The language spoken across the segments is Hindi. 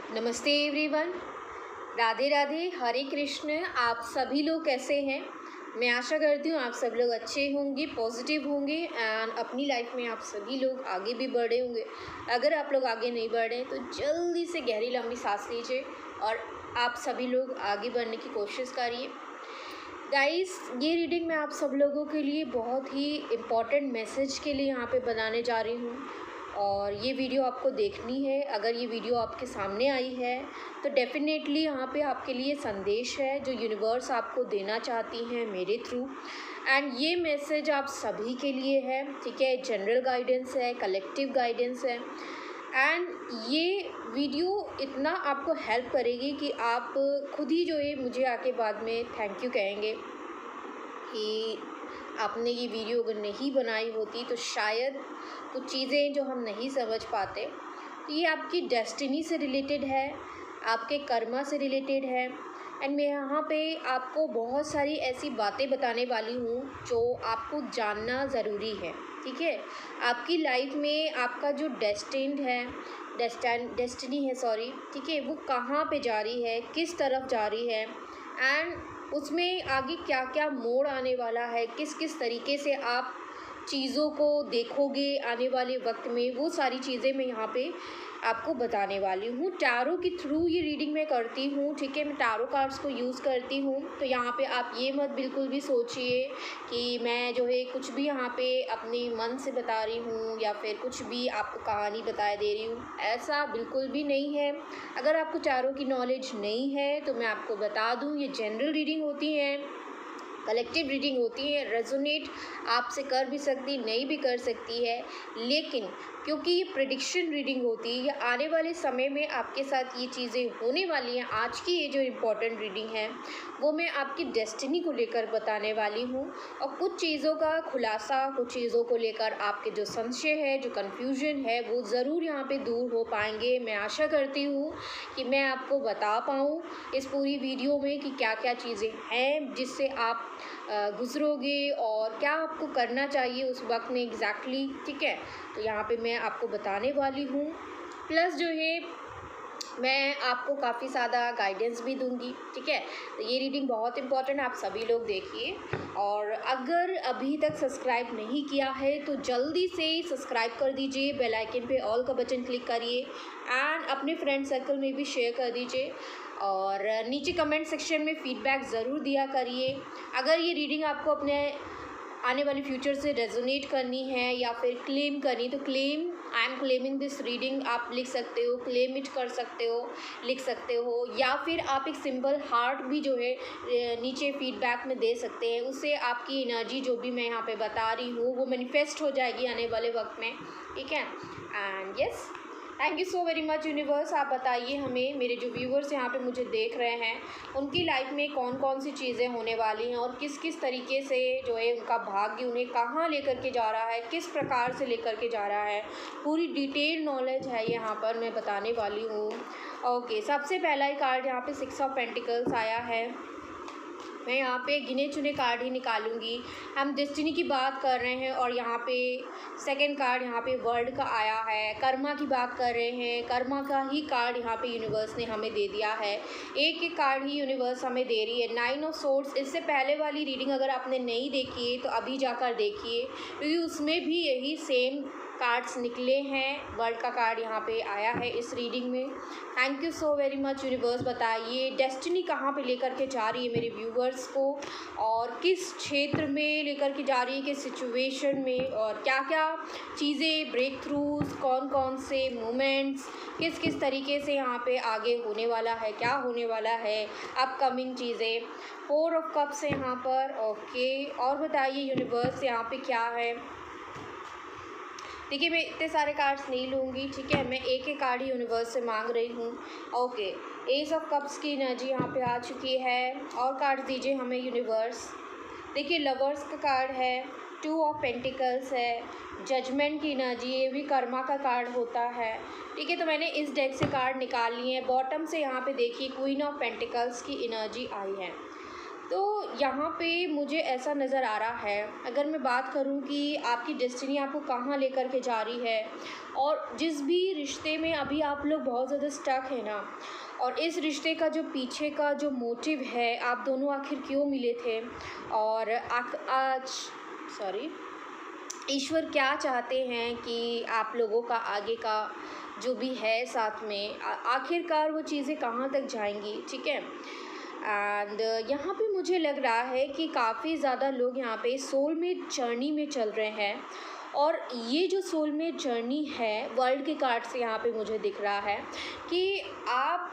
नमस्ते एवरीवन। राधे राधे, हरे कृष्ण। आप सभी लोग कैसे हैं? मैं आशा करती हूँ आप सब लोग अच्छे होंगे, पॉजिटिव होंगे एंड अपनी लाइफ में आप सभी लोग आगे भी बढ़े होंगे। अगर आप लोग आगे नहीं बढ़े तो जल्दी से गहरी लंबी सांस लीजिए और आप सभी लोग आगे बढ़ने की कोशिश करिए। गाइस, ये रीडिंग मैं आप सब लोगों के लिए बहुत ही इम्पॉर्टेंट मैसेज के लिए यहाँ पे बनाने जा रही हूँ और ये वीडियो आपको देखनी है। अगर ये वीडियो आपके सामने आई है तो डेफिनेटली यहाँ पे आपके लिए संदेश है जो यूनिवर्स आपको देना चाहती हैं मेरे थ्रू। एंड ये मैसेज आप सभी के लिए है, ठीक है। जनरल गाइडेंस है, कलेक्टिव गाइडेंस है एंड ये वीडियो इतना आपको हेल्प करेगी कि आप खुद ही जो है मुझे आके बाद में थैंक यू कहेंगे कि आपने ये वीडियो अगर नहीं बनाई होती तो शायद कुछ चीज़ें जो हम नहीं समझ पाते। तो ये आपकी डेस्टिनी से रिलेटेड है, आपके कर्मा से रिलेटेड है एंड मैं यहाँ पे आपको बहुत सारी ऐसी बातें बताने वाली हूँ जो आपको जानना ज़रूरी है, ठीक है। आपकी लाइफ में आपका जो डेस्टिनी है, सॉरी, ठीक है, वो कहाँ पे जा रही है, किस तरफ जा रही है एंड उसमें आगे क्या क्या मोड़ आने वाला है, किस किस तरीके से आप चीज़ों को देखोगे आने वाले वक्त में, वो सारी चीज़ें मैं यहाँ पे आपको बताने वाली हूँ। टैरो के थ्रू ये रीडिंग मैं करती हूँ, ठीक है। मैं टैरो कार्ड्स को यूज़ करती हूँ। तो यहाँ पे आप ये मत बिल्कुल भी सोचिए कि मैं जो है कुछ भी यहाँ पे अपने मन से बता रही हूँ या फिर कुछ भी आपको कहानी बता दे रही हूँ, ऐसा बिल्कुल भी नहीं है। अगर आपको टैरो की नॉलेज नहीं है तो मैं आपको बता दूँ, ये जनरल रीडिंग होती है, कलेक्टिव रीडिंग होती है। रेजोनेट आपसे कर भी सकती, नहीं भी कर सकती है, लेकिन क्योंकि ये प्रेडिक्शन रीडिंग होती है, ये आने वाले समय में आपके साथ ये चीज़ें होने वाली हैं। आज की ये जो इम्पोर्टेंट रीडिंग है वो मैं आपकी डेस्टिनी को लेकर बताने वाली हूँ और कुछ चीज़ों का खुलासा, कुछ चीज़ों को लेकर आपके जो संशय है, जो कन्फ्यूजन है, वो ज़रूर यहाँ पे दूर हो पाएंगे। मैं आशा करती हूँ कि मैं आपको बता पाऊँ इस पूरी वीडियो में कि क्या क्या चीज़ें हैं जिससे आप गुजरोगे और क्या आपको करना चाहिए उस वक्त में एग्जैक्टली, ठीक है। तो यहाँ पे मैं आपको बताने वाली हूँ, प्लस जो है मैं आपको काफ़ी ज़्यादा गाइडेंस भी दूंगी, ठीक है। तो ये रीडिंग बहुत इंपॉर्टेंट, आप सभी लोग देखिए और अगर अभी तक सब्सक्राइब नहीं किया है तो जल्दी से सब्सक्राइब कर दीजिए, बेल आइकन पे ऑल का बटन क्लिक करिए एंड अपने फ्रेंड सर्कल में भी शेयर कर दीजिए और नीचे कमेंट सेक्शन में फीडबैक ज़रूर दिया करिए। अगर ये रीडिंग आपको अपने आने वाली फ्यूचर से रेजोनेट करनी है या फिर क्लेम करनी, तो claim, I am claiming this reading आप लिख सकते हो, क्लेम इट कर सकते हो, लिख सकते हो, या फिर आप एक सिंपल हार्ट भी जो है नीचे फीडबैक में दे सकते हैं। उससे आपकी एनर्जी जो भी मैं यहाँ पे बता रही हूँ वो मैनिफेस्ट हो जाएगी आने वाले वक्त में, ठीक है। And yes, thank you so very much universe. आप बताइए हमें, मेरे जो व्यूवर्स यहाँ पे मुझे देख रहे हैं, उनकी लाइफ में कौन कौन सी चीज़ें होने वाली हैं और किस किस तरीके से जो है उनका भाग्य उन्हें कहाँ लेकर के जा रहा है, किस प्रकार से लेकर के जा रहा है, पूरी डिटेल नॉलेज है यहाँ पर मैं बताने वाली हूँ। ओके, सबसे पहला ही कार्ड यहाँ पे 6 ऑफ पेंटिकल्स आया है। मैं यहाँ पे गिने चुने कार्ड ही निकालूंगी। हम डेस्टिनी की बात कर रहे हैं और यहाँ पे सेकंड कार्ड यहाँ पे वर्ल्ड का आया है। कर्मा की बात कर रहे हैं, कर्मा का ही कार्ड यहाँ पे यूनिवर्स ने हमें दे दिया है। एक एक कार्ड ही यूनिवर्स हमें दे रही है। 9 ऑफ सोर्ड्स, इससे पहले वाली रीडिंग अगर आपने नहीं देखी है तो अभी जाकर देखिए क्योंकि उसमें भी यही सेम कार्ड्स निकले हैं। वर्ल्ड का कार्ड यहाँ पे आया है इस रीडिंग में। Thank you so very much universe. बताइए डेस्टिनी कहाँ पे लेकर के जा रही है मेरे व्यूवर्स को और किस क्षेत्र में लेकर के जा रही है, किस सिचुएशन में, और क्या क्या चीज़ें, ब्रेक थ्रूज, कौन कौन से मोमेंट्स, किस किस तरीके से यहाँ पे आगे होने वाला है, क्या होने वाला है, अपकमिंग चीज़ें। 4 ऑफ कप्स है यहाँ पर। ओके, और बताइए यूनिवर्स यहाँ पे क्या है। देखिए, मैं इतने सारे कार्ड्स नहीं लूँगी, ठीक है। मैं एक एक कार्ड ही यूनिवर्स से मांग रही हूँ। ओके, एस ऑफ कप्स की एनर्जी यहाँ पे आ चुकी है। और कार्ड दीजिए हमें यूनिवर्स। देखिए, लवर्स का कार्ड है, 2 ऑफ पेंटिकल्स है, जजमेंट की एनर्जी, ये भी कर्मा का कार्ड होता है, ठीक है। तो मैंने इस डेक से कार्ड निकाल लिए हैं। बॉटम से यहाँ पे देखिए क्वीन ऑफ पेंटिकल्स की एनर्जी आई है। तो यहाँ पे मुझे ऐसा नज़र आ रहा है, अगर मैं बात करूँ कि आपकी डेस्टिनी आपको कहाँ लेकर के जा रही है, और जिस भी रिश्ते में अभी आप लोग बहुत ज़्यादा स्टक है ना, और इस रिश्ते का जो पीछे का जो मोटिव है, आप दोनों आखिर क्यों मिले थे, और आज सॉरी ईश्वर क्या चाहते हैं कि आप लोगों का आगे का जो भी है साथ में, आखिरकार वो चीज़ें कहाँ तक जाएंगी, ठीक है। एंड यहाँ पे मुझे लग रहा है कि काफ़ी ज़्यादा लोग यहाँ पे सोलमेट जर्नी में चल रहे हैं, और ये जो सोलमेट जर्नी है वर्ल्ड के कार्ड से यहाँ पे मुझे दिख रहा है कि आप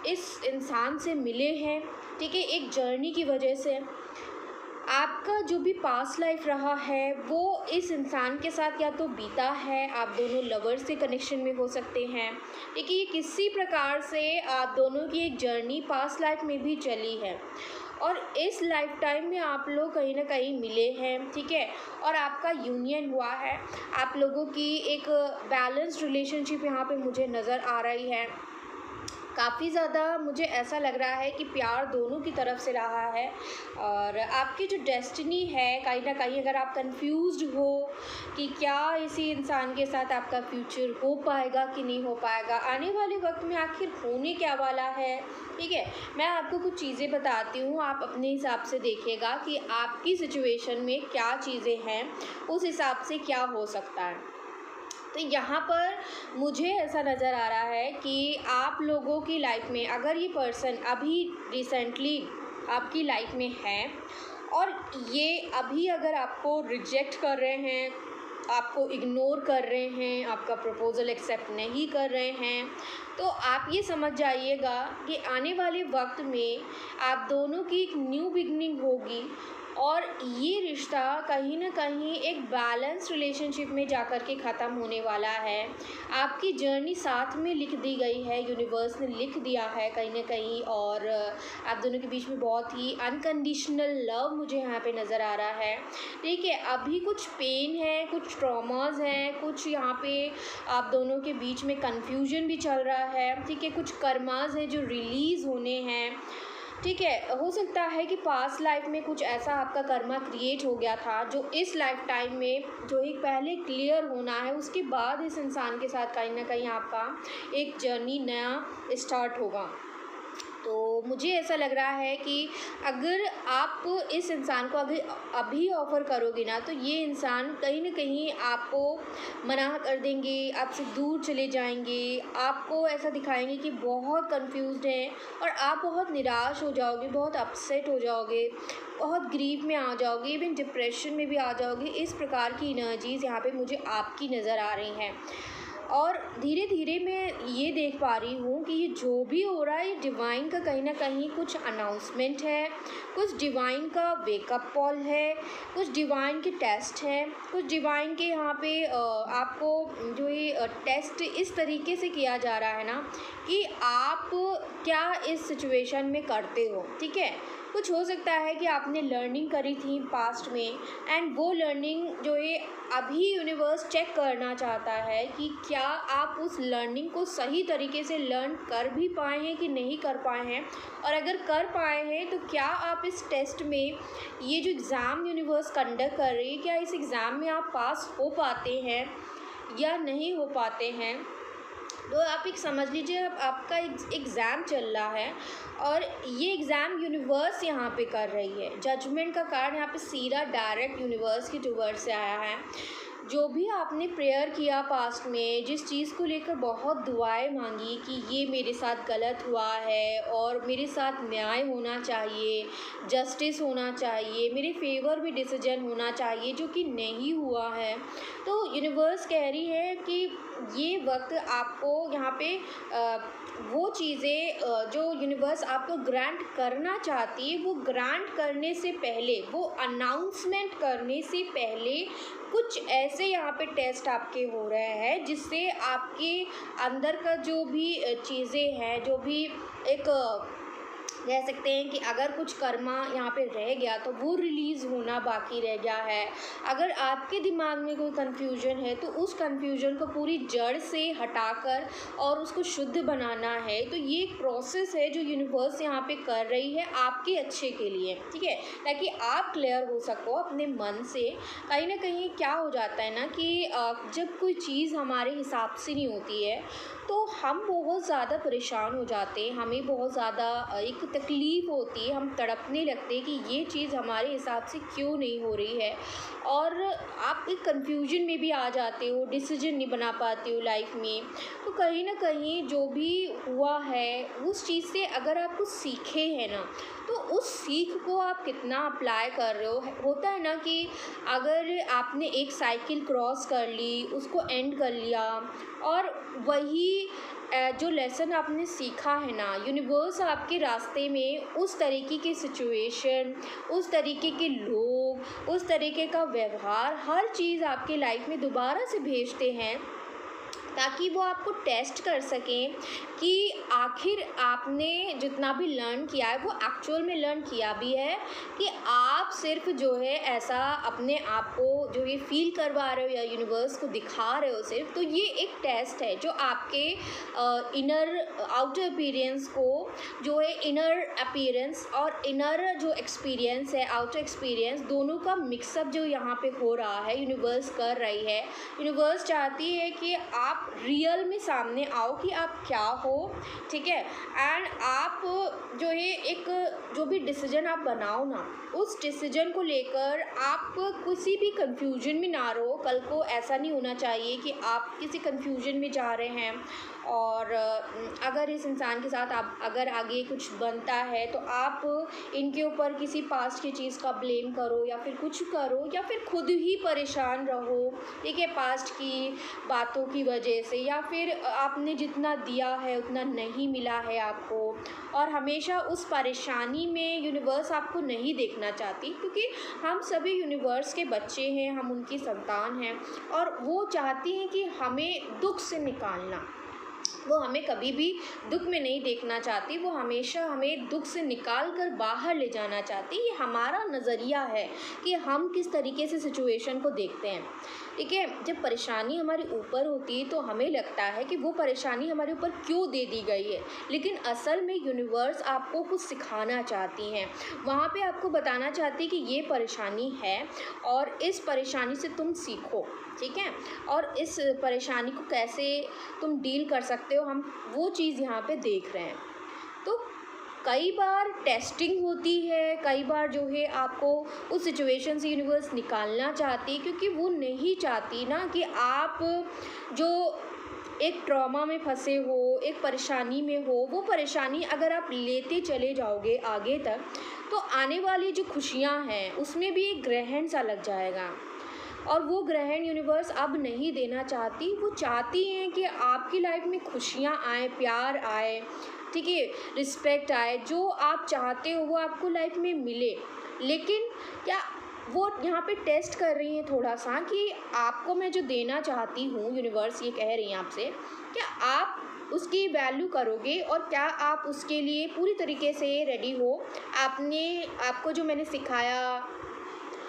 इस इंसान से मिले हैं, ठीक है, एक जर्नी की वजह से। आपका जो भी पास्ट लाइफ रहा है वो इस इंसान के साथ या तो बीता है, आप दोनों लवर्स के कनेक्शन में हो सकते हैं, लेकिन ये किसी प्रकार से आप दोनों की एक जर्नी पास्ट लाइफ में भी चली है, और इस लाइफ टाइम में आप लोग कहीं ना कहीं मिले हैं, ठीक है, और आपका यूनियन हुआ है। आप लोगों की एक बैलेंस्ड रिलेशनशिप यहाँ पे मुझे नज़र आ रही है। काफ़ी ज़्यादा मुझे ऐसा लग रहा है कि प्यार दोनों की तरफ से रहा है, और आपकी जो डेस्टिनी है कहीं ना कहीं, अगर आप कंफ्यूज्ड हो कि क्या इसी इंसान के साथ आपका फ्यूचर हो पाएगा कि नहीं हो पाएगा, आने वाले वक्त में आखिर होने क्या वाला है, ठीक है, मैं आपको कुछ चीज़ें बताती हूँ, आप अपने हिसाब से देखिएगा कि आपकी सिचुएशन में क्या चीज़ें हैं, उस हिसाब से क्या हो सकता है। तो यहाँ पर मुझे ऐसा नज़र आ रहा है कि आप लोगों की लाइफ में अगर ये पर्सन अभी रिसेंटली आपकी लाइफ में है, और ये अभी अगर आपको रिजेक्ट कर रहे हैं, आपको इग्नोर कर रहे हैं, आपका प्रपोज़ल एक्सेप्ट नहीं कर रहे हैं, तो आप ये समझ जाइएगा कि आने वाले वक्त में आप दोनों की एक न्यू बिगनिंग होगी, और ये रिश्ता कहीं ना कहीं एक बैलेंस रिलेशनशिप में जाकर के ख़त्म होने वाला है। आपकी जर्नी साथ में लिख दी गई है, यूनिवर्स ने लिख दिया है कहीं ना कहीं, और आप दोनों के बीच में बहुत ही अनकंडीशनल लव मुझे यहाँ पे नज़र आ रहा है, ठीक है। अभी कुछ पेन है, कुछ ट्रॉमास हैं, कुछ यहाँ पे आप दोनों के बीच में कन्फ्यूजन भी चल रहा है, ठीक है, कुछ कर्मास हैं जो रिलीज़ होने हैं, ठीक है। हो सकता है कि पास्ट लाइफ में कुछ ऐसा आपका कर्मा क्रिएट हो गया था जो इस लाइफ टाइम में जो एक पहले क्लियर होना है, उसके बाद इस इंसान के साथ कहीं ना कहीं आपका एक जर्नी नया स्टार्ट होगा। तो मुझे ऐसा लग रहा है कि अगर आप इस इंसान को अभी ऑफ़र करोगे ना, तो ये इंसान कहीं ना कहीं आपको मना कर देंगे, आपसे दूर चले जाएंगे, आपको ऐसा दिखाएंगे कि बहुत कंफ्यूज्ड हैं, और आप बहुत निराश हो जाओगे, बहुत अपसेट हो जाओगे, बहुत ग्रीफ में आ जाओगे, इवन डिप्रेशन में भी आ जाओगे। इस प्रकार की एनर्जीज़ यहाँ पे मुझे आपकी नज़र आ रही हैं, और धीरे धीरे मैं ये देख पा रही हूँ कि ये जो भी हो रहा है ये डिवाइन का कहीं ना कहीं कुछ अनाउंसमेंट है, कुछ डिवाइन का वेकअप कॉल है, कुछ डिवाइन के टेस्ट हैं, कुछ डिवाइन के यहाँ पे आपको जो ये टेस्ट इस तरीके से किया जा रहा है ना कि आप क्या इस सिचुएशन में करते हो, ठीक है। कुछ हो सकता है कि आपने लर्निंग करी थी पास्ट में, एंड वो लर्निंग जो है अभी यूनिवर्स चेक करना चाहता है कि क्या आप उस लर्निंग को सही तरीके से लर्न कर भी पाए हैं कि नहीं कर पाए हैं, और अगर कर पाए हैं तो क्या आप इस टेस्ट में, ये जो एग्ज़ाम यूनिवर्स कंडक्ट कर रही है, क्या इस एग्ज़ाम में आप पास हो पाते हैं या नहीं हो पाते हैं। तो आप एक समझ लीजिए, अब आपका एग्ज़ाम चल रहा है, और ये एग्ज़ाम यूनिवर्स यहाँ पे कर रही है। जजमेंट का कार्ड यहाँ पे सीधा डायरेक्ट यूनिवर्स की टूवर्ड से आया है। जो भी आपने प्रेयर किया पास्ट में, जिस चीज़ को लेकर बहुत दुआएं मांगी कि ये मेरे साथ गलत हुआ है और मेरे साथ न्याय होना चाहिए, जस्टिस होना चाहिए, मेरे फेवर में डिसीजन होना चाहिए, जो कि नहीं हुआ है, तो यूनिवर्स कह रही है कि ये वक्त आपको यहाँ पे वो चीज़ें जो यूनिवर्स आपको ग्रांट करना चाहती है, वो ग्रांट करने से पहले, वो अनाउंसमेंट करने से पहले कुछ ऐसे यहाँ पे टेस्ट आपके हो रहे हैं, जिससे आपके अंदर का जो भी चीज़ें हैं, जो भी एक कह सकते हैं कि अगर कुछ कर्मा यहाँ पे रह गया तो वो रिलीज़ होना बाकी रह गया है। अगर आपके दिमाग में कोई कन्फ्यूजन है तो उस कन्फ्यूजन को पूरी जड़ से हटाकर और उसको शुद्ध बनाना है। तो ये एक प्रोसेस है जो यूनिवर्स यहाँ पे कर रही है आपके अच्छे के लिए, ठीक है, ताकि आप क्लियर हो सको अपने मन से। कहीं ना कहीं क्या हो जाता है ना कि जब कोई चीज़ हमारे हिसाब से नहीं होती है तो हम बहुत ज़्यादा परेशान हो जाते हैं, हमें बहुत ज़्यादा एक तकलीफ़ होती है, हम तड़पने लगते हैं कि ये चीज़ हमारे हिसाब से क्यों नहीं हो रही है। और आप एक कन्फ्यूजन में भी आ जाते हो, डिसीजन नहीं बना पाते हो लाइफ में। तो कहीं ना कहीं जो भी हुआ है उस चीज़ से अगर आप कुछ सीखे हैं ना, तो उस सीख को आप कितना अप्लाई कर रहे हो। होता है ना कि अगर आपने एक साइकिल क्रॉस कर ली, उसको एंड कर लिया, और वही जो लेसन आपने सीखा है ना, यूनिवर्स आपके रास्ते में उस तरीके की सिचुएशन, उस तरीके के लोग, उस तरीके का व्यवहार, हर चीज़ आपके लाइफ में दोबारा से भेजते हैं ताकि वो आपको टेस्ट कर सकें कि आखिर आपने जितना भी लर्न किया है वो एक्चुअल में लर्न किया भी है कि आप सिर्फ जो है ऐसा अपने आप को जो ये फील करवा रहे हो या यूनिवर्स को दिखा रहे हो सिर्फ। तो ये एक टेस्ट है जो आपके इनर आउटर अपीयरेंस को जो है, इनर अपीयरेंस और इनर जो एक्सपीरियंस है, आउटर एक्सपीरियंस, दोनों का मिक्सअप जो यहाँ पे हो रहा है यूनिवर्स कर रही है। यूनिवर्स चाहती है कि आप रियल में सामने आओ कि आप क्या हो, ठीक है। एंड आप जो है एक जो भी डिसीजन आप बनाओ ना, उस डिसीजन को लेकर आप किसी भी कंफ्यूजन में ना रहो। कल को ऐसा नहीं होना चाहिए कि आप किसी कंफ्यूजन में जा रहे हैं और अगर इस इंसान के साथ आप अगर आगे कुछ बनता है तो आप इनके ऊपर किसी पास्ट की चीज़ का ब्लेम करो या फिर कुछ करो या फिर खुद ही परेशान रहो, ठीक है, पास्ट की बातों की वजह से, या फिर आपने जितना दिया है उतना नहीं मिला है आपको। और हमेशा उस परेशानी में यूनिवर्स आपको नहीं देखना चाहती, क्योंकि हम सभी यूनिवर्स के बच्चे हैं, हम उनकी संतान हैं और वो चाहती हैं कि हमें दुख से निकालना। वो हमें कभी भी दुख में नहीं देखना चाहती, वो हमेशा हमें दुख से निकाल कर बाहर ले जाना चाहती। ये हमारा नज़रिया है कि हम किस तरीके से सिचुएशन को देखते हैं, ठीक है। जब परेशानी हमारे ऊपर होती है तो हमें लगता है कि वो परेशानी हमारे ऊपर क्यों दे दी गई है, लेकिन असल में यूनिवर्स आपको कुछ सिखाना चाहती हैं। वहाँ पे आपको बताना चाहती है कि ये परेशानी है और इस परेशानी से तुम सीखो, ठीक है, और इस परेशानी को कैसे तुम डील कर सकते हो, हम वो चीज़ यहाँ पे देख रहे हैं। तो कई बार टेस्टिंग होती है, कई बार जो है आपको उस सिचुएशन से यूनिवर्स निकालना चाहती है, क्योंकि वो नहीं चाहती ना कि आप जो एक ट्रॉमा में फंसे हो, एक परेशानी में हो, वो परेशानी अगर आप लेते चले जाओगे आगे तक तो आने वाली जो खुशियाँ हैं उसमें भी एक ग्रहण सा लग जाएगा। और वो ग्रहण यूनिवर्स अब नहीं देना चाहती। वो चाहती हैं कि आपकी लाइफ में खुशियाँ आए, प्यार आए, ठीक है, रिस्पेक्ट आए, जो आप चाहते हो वो आपको लाइफ में मिले। लेकिन क्या वो यहाँ पे टेस्ट कर रही हैं थोड़ा सा कि आपको मैं जो देना चाहती हूँ, यूनिवर्स ये कह रही हैं आपसे, क्या आप उसकी वैल्यू करोगे और क्या आप उसके लिए पूरी तरीके से रेडी हो। आपको जो मैंने सिखाया,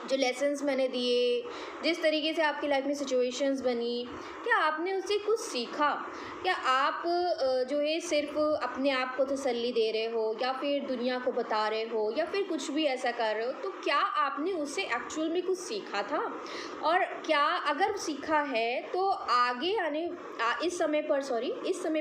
जो लेसन्स मैंने दिए, जिस तरीके से आपकी लाइफ में सिचुएशंस बनी, क्या आपने उससे कुछ सीखा? क्या आप जो है सिर्फ अपने आप को तसल्ली दे रहे हो या फिर दुनिया को बता रहे हो या फिर कुछ भी ऐसा कर रहे हो, तो क्या आपने उससे एक्चुअल में कुछ सीखा था? और क्या अगर सीखा है तो आगे इस समय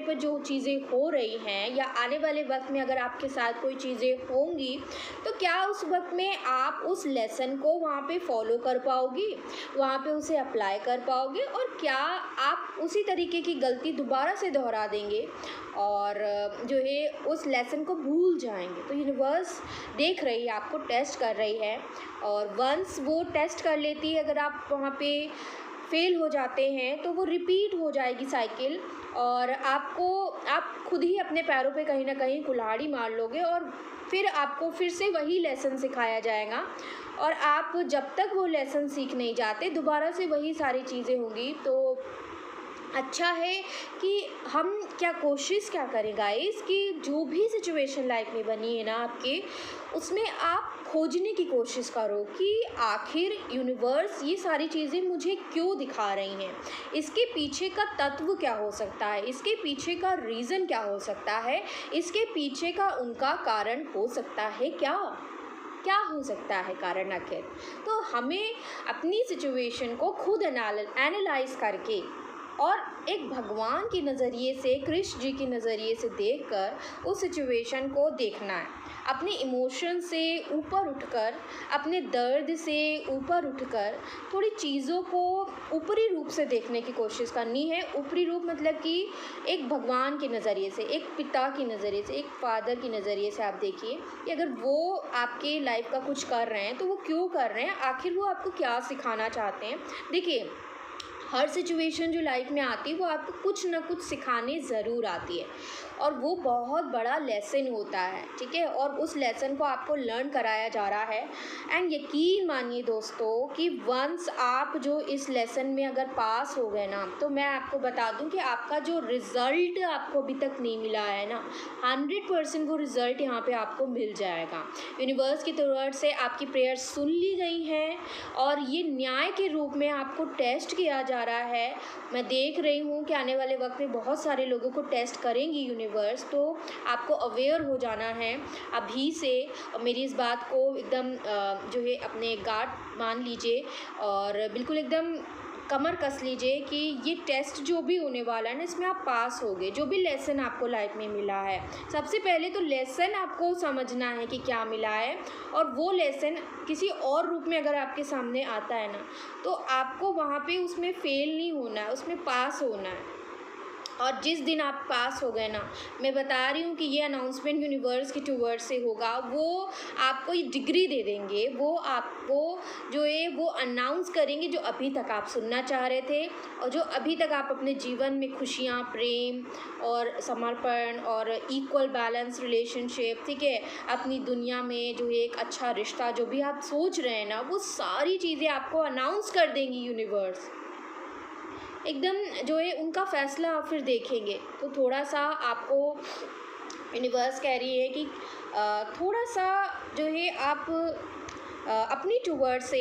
पर जो चीज़ें हो रही हैं या आने वाले वक्त में अगर आपके साथ कोई चीज़ें होंगी तो क्या उस वक्त में आप उस लेसन को वहाँ पे फॉलो कर पाओगे, वहाँ पे उसे अप्लाई कर पाओगे, और क्या आप उसी तरीके की गलती दोबारा से दोहरा देंगे और जो है उस लेसन को भूल जाएंगे। तो यूनिवर्स देख रही है, आपको टेस्ट कर रही है, और वंस वो टेस्ट कर लेती है, अगर आप वहाँ पे फेल हो जाते हैं तो वो रिपीट हो जाएगी साइकिल, और आप खुद ही अपने पैरों पे कहीं ना कहीं कुल्हाड़ी मार लोगे और फिर आपको फिर से वही लेसन सिखाया जाएगा। और आप जब तक वो लेसन सीख नहीं जाते दोबारा से वही सारी चीज़ें होंगी। तो अच्छा है कि हम क्या कोशिश क्या करें गाइस कि जो भी सिचुएशन लाइफ में बनी है ना आपके, उसमें आप खोजने की कोशिश करो कि आखिर यूनिवर्स ये सारी चीज़ें मुझे क्यों दिखा रही हैं, इसके पीछे का तत्व क्या हो सकता है, इसके पीछे का रीज़न क्या हो सकता है, इसके पीछे का उनका कारण हो सकता है क्या, क्या हो सकता है कारण आखिर। तो हमें अपनी सिचुएशन को खुद एनालाइज करके और एक भगवान के नज़रिए से, कृष्ण जी के नज़रिए से देखकर उस सिचुएशन को देखना है। अपने इमोशन से ऊपर उठकर, अपने दर्द से ऊपर उठकर थोड़ी चीज़ों को ऊपरी रूप से देखने की कोशिश करनी है। ऊपरी रूप मतलब कि एक भगवान के नज़रिए से, एक पिता के नज़रिए से, एक फादर के नज़रिए से आप देखिए कि अगर वो आपके लाइफ का कुछ कर रहे हैं तो वो क्यों कर रहे हैं, आखिर वो आपको क्या सिखाना चाहते हैं। देखिए, हर सिचुएशन जो लाइफ में आती है वो आपको कुछ ना कुछ सिखाने ज़रूर आती है और वो बहुत बड़ा लेसन होता है, ठीक है, और उस लेसन को आपको लर्न कराया जा रहा है। एंड यकीन मानिए दोस्तों कि वंस आप जो इस लेसन में अगर पास हो गए ना, तो मैं आपको बता दूं कि आपका जो रिज़ल्ट आपको अभी तक नहीं मिला है ना, 100% वो रिज़ल्ट यहाँ पे आपको मिल जाएगा। यूनिवर्स की तरफ से आपकी प्रेयर सुन ली गई हैं और ये न्याय के रूप में आपको टेस्ट किया जा रहा है। मैं देख रही हूँ कि आने वाले वक्त में बहुत सारे लोगों को टेस्ट करेंगी यूनिवर्स, तो आपको अवेयर हो जाना है अभी से। मेरी इस बात को एकदम जो है अपने गार्ड मान लीजिए और बिल्कुल एकदम कमर कस लीजिए कि ये टेस्ट जो भी होने वाला है ना, इसमें आप पास होगे। जो भी लेसन आपको लाइफ में मिला है, सबसे पहले तो लेसन आपको समझना है कि क्या मिला है, और वो लेसन किसी और रूप में अगर आपके सामने आता है ना, तो आपको वहाँ पे उसमें फेल नहीं होना है, उसमें पास होना है। और जिस दिन आप पास हो गए ना, मैं बता रही हूँ कि ये अनाउंसमेंट यूनिवर्स के टूवर्ड से होगा, वो आपको ये डिग्री दे देंगे, वो आपको जो है वो अनाउंस करेंगे जो अभी तक आप सुनना चाह रहे थे और जो अभी तक आप अपने जीवन में खुशियाँ, प्रेम और समर्पण और इक्वल बैलेंस रिलेशनशिप, ठीक है, अपनी दुनिया में जो है एक अच्छा रिश्ता, जो भी आप सोच रहे हैं ना, वो सारी चीज़ें आपको अनाउंस कर देंगी यूनिवर्स। एकदम जो है उनका फ़ैसला आप फिर देखेंगे। तो थोड़ा सा आपको यूनिवर्स कह रही है कि थोड़ा सा जो है आप अपनी टूवर्ड से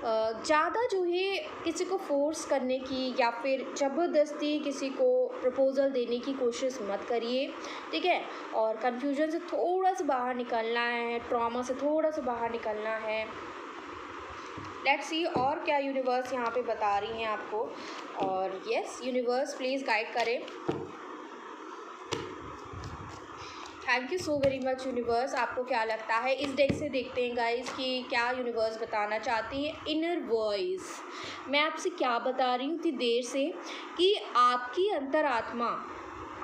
ज़्यादा जो है किसी को फोर्स करने की या फिर ज़बरदस्ती किसी को प्रपोज़ल देने की कोशिश मत करिए, ठीक है। और कन्फ्यूजन से थोड़ा सा बाहर निकलना है, ट्रॉमा से थोड़ा सा बाहर निकलना है। लेट्स सी और क्या यूनिवर्स यहाँ पे बता रही हैं आपको। और यस यूनिवर्स प्लीज़ गाइड करें। Thank you so very much universe. आपको क्या लगता है, इस डेक से देखते हैं गाइस कि क्या यूनिवर्स बताना चाहती है। इनर वॉइस, मैं आपसे क्या बता रही हूँ इतनी देर से कि आपकी अंतरात्मा